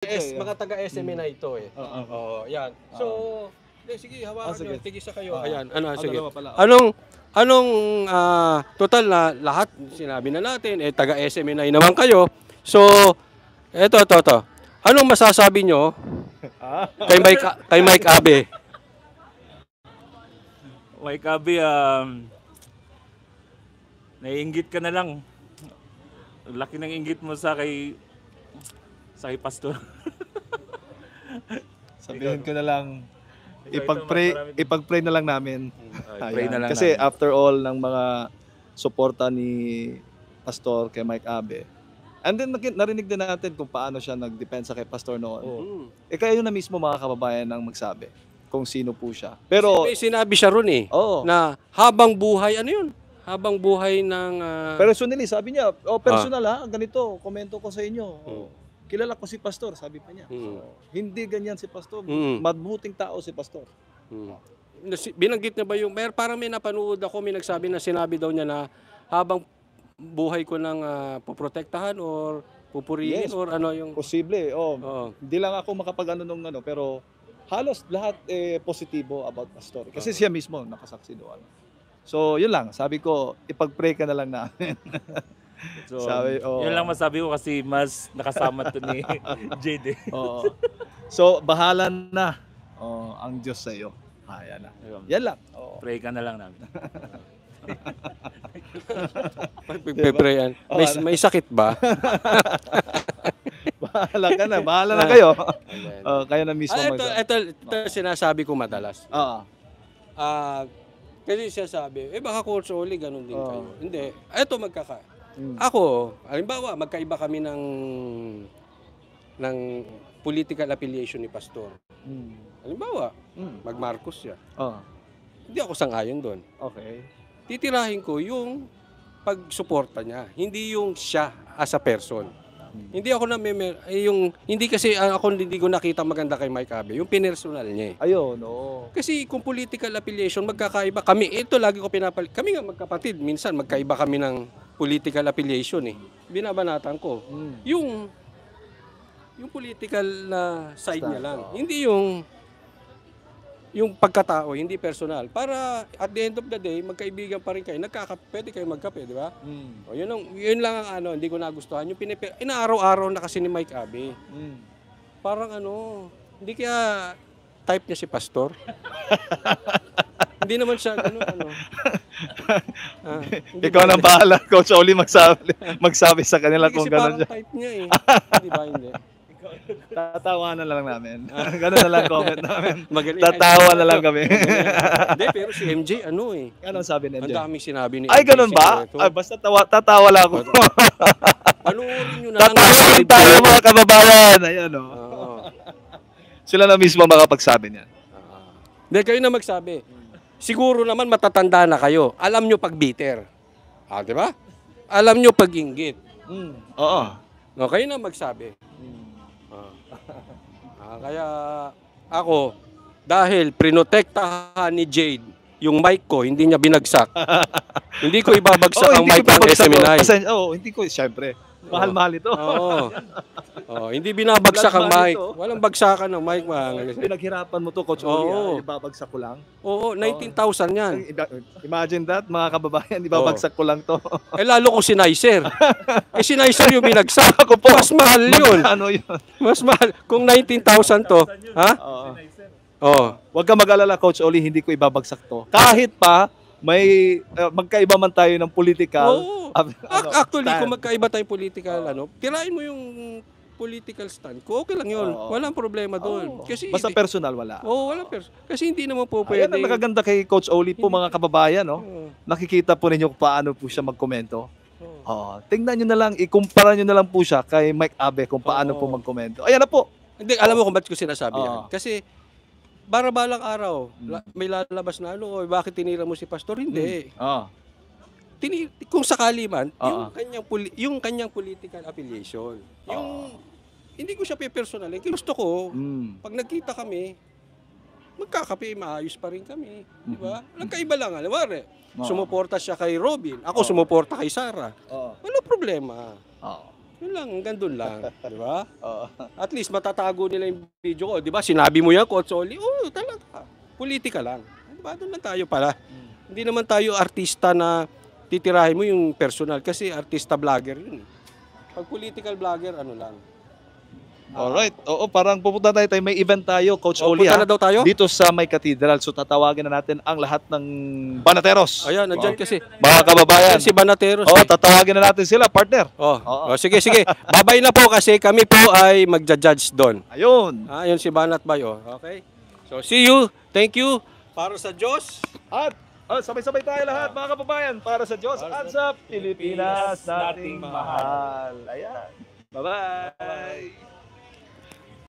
Mga taga-SME na ito eh. Oo, yan. So, sige, hawakan nyo, tigisa kayo. Ayan, sige. Anong total na lahat, sinabi na natin, taga-SME na naman kayo. So, eto. Anong masasabi nyo kay Mike Abe? Mike Abe, naiinggit ka na lang. Laki ng inggit mo sa kay pastor. Sabihin ko na lang, ipag-pray na lang namin. Pray na lang Kasi namin. after all ng mga suporta ni Pastor kay Mike Abe, and then narinig din natin kung paano siya nagdepensa kay Pastor noon. Kayo na mismo mga kababayan ang magsabi kung sino po siya. Pero May sinabi siya ron na habang buhay, ano yun? Habang buhay ng... personally, sabi niya, personal ganito, komento ko sa inyo. Kilala ko si Pastor, sabi pa niya. Hindi ganyan si Pastor. Mabuting tao si Pastor. Binanggit niya ba yung... Parang may napanood ako, may nagsabi na sinabi daw niya na habang buhay ko nang poprotektahan or pupurihin or ano yung... Posible, Hindi lang ako makapag-ano nung pero halos lahat positibo about Pastor. Kasi siya mismo nakasaksi doon. So, yun lang. Sabi ko, ipag-pray ka na lang namin. So, yun lang masabi ko kasi mas nakasama to ni Jade. So, bahala na ang Diyos sa iyo. Yan na. Yan lang. Pray ka na lang namin. Pagpiprayan. May sakit ba? Bahala ka na. Bahala na kayo. Kayo na mismo ito sinasabi ko madalas. Kasi siya sabi, baka Coach Oli, ganun din kayo. Hindi. Ito Ako, halimbawa, magkaiba kami ng political affiliation ni Pastor. Halimbawa, mag-Marcos siya. Hindi ako sang-ayon doon. Okay. Titirahin ko yung pagsuporta niya, hindi yung siya as a person. Hindi ako hindi kasi hindi ko nakita maganda kay Mike Abe, yung pinersonal niya. Ayun, Kasi kung political affiliation, magkakaiba kami. Ito lagi ko pinapalit. Kami nga magkapatid, minsan magkaiba kami ng political affiliation Binabanatan ko. Yung political na side niya lang. Hindi yung pagkatao, hindi personal. Para at the end of the day, magkaibigan pa rin kayo. Pwede kayo magkape, di ba? Yun lang ang hindi ko nagustuhan. Yung inaaraw-araw na kasi ni Mike Abe. Parang hindi kaya type niya si Pastor. Hindi naman siya Ikaw nang bahala, Coach Oli, magsabi sa kanila kung gano'n siya. Kasi parang type niya Di ba? Hindi. Tatawanan na lang namin. Ganun na lang comment namin. Magaling. Tatawa na lang kami. Hindi, pero si MJ, Anong sabi ni MJ? Ang daming sinabi ni Ay, MJ. ganun ba? Basta tatawa lang ako. Panoorin nyo na lang. Tatawa rin tayo mga kababayan. Ayan Sila na mismo makapagsabi niyan. Hindi, kayo na magsabi. Siguro naman matatanda na kayo. Alam nyo pag bitter. Di ba? Alam nyo pag inggit. Oo. Kayo na magsabi. Kaya ako, dahil prinotektahan ni Jade yung mic ko, hindi niya binagsak. Hindi ko ibabagsak ang mic ng SMNI. Hindi ko, syempre. Mahal-mahal ito. Hindi binabagsak ang mic. Walang bagsakan ng mic. Pinaghirapan mo to, Coach Oli. Ibabagsak ko lang. 19,000 yan. Imagine that, mga kababayan. Ibabagsak ko lang to. Lalo ko si Nicer. Si Nicer yung binagsak. Mas mahal yun. Mas mahal. Kung 19,000 to. Huwag ka mag-alala, Coach Oli. Hindi ko ibabagsak to. Kahit pa, may magkaiba man tayo ng political actually, stand. kung magkaiba tayong political, tirain mo yung political stand ko, okay lang yun. Walang problema doon. Kasi basta personal, wala. walang personal. Kasi hindi naman po Ayan pwede. ang nakaganda kay Coach Oli po, mga kababayan. Nakikita po ninyo kung paano po siya magkomento. Tingnan nyo na lang, ikumpara nyo na lang po siya kay Mike Abe kung paano po magkomento. Ayan na po. Hindi, alam mo kung ba't ko sinasabi yan. Kasi, barabalang araw, may lalabas na bakit tinira mo si Pastor? Hindi. Kung sakali man, yung kanyang political affiliation, hindi ko siya pe-personal. Gusto ko, pag nagkita kami, magkakape, maayos pa rin kami. Di ba? Nagkaiba lang. Sumuporta siya kay Robin, ako sumuporta kay Sarah. Walang problema. Yun lang, hanggang doon lang. Di ba? Oo. At least matatago nila yung video ko. Di ba? Sinabi mo yan, Coach Oli. Oo, talaga. Politika lang. Di ba? Doon lang tayo pala. Hindi naman tayo artista na titirahin mo yung personal. Kasi artista vlogger yun. Pag political vlogger, ano lang. Alright. Oo, parang pupunta tayo. May event tayo, Coach Oli. Punta ha? na daw tayo? Dito sa May Cathedral. So tatawagin na natin ang lahat ng Banateros. Ayan, nandyan kasi. Mga kababayan. Ayan si Banateros. Oo, tatawagin na natin sila, partner. Oh, sige. Babay na po kasi kami po ay magja-judge doon. Ayun. Yun si Banat Bayo. Okay? So, see you. Thank you. Para sa Diyos. At sabay-sabay tayo lahat, mga kababayan, para sa Diyos at sa Pilipinas nating mahal. Ayan. Bye-bye.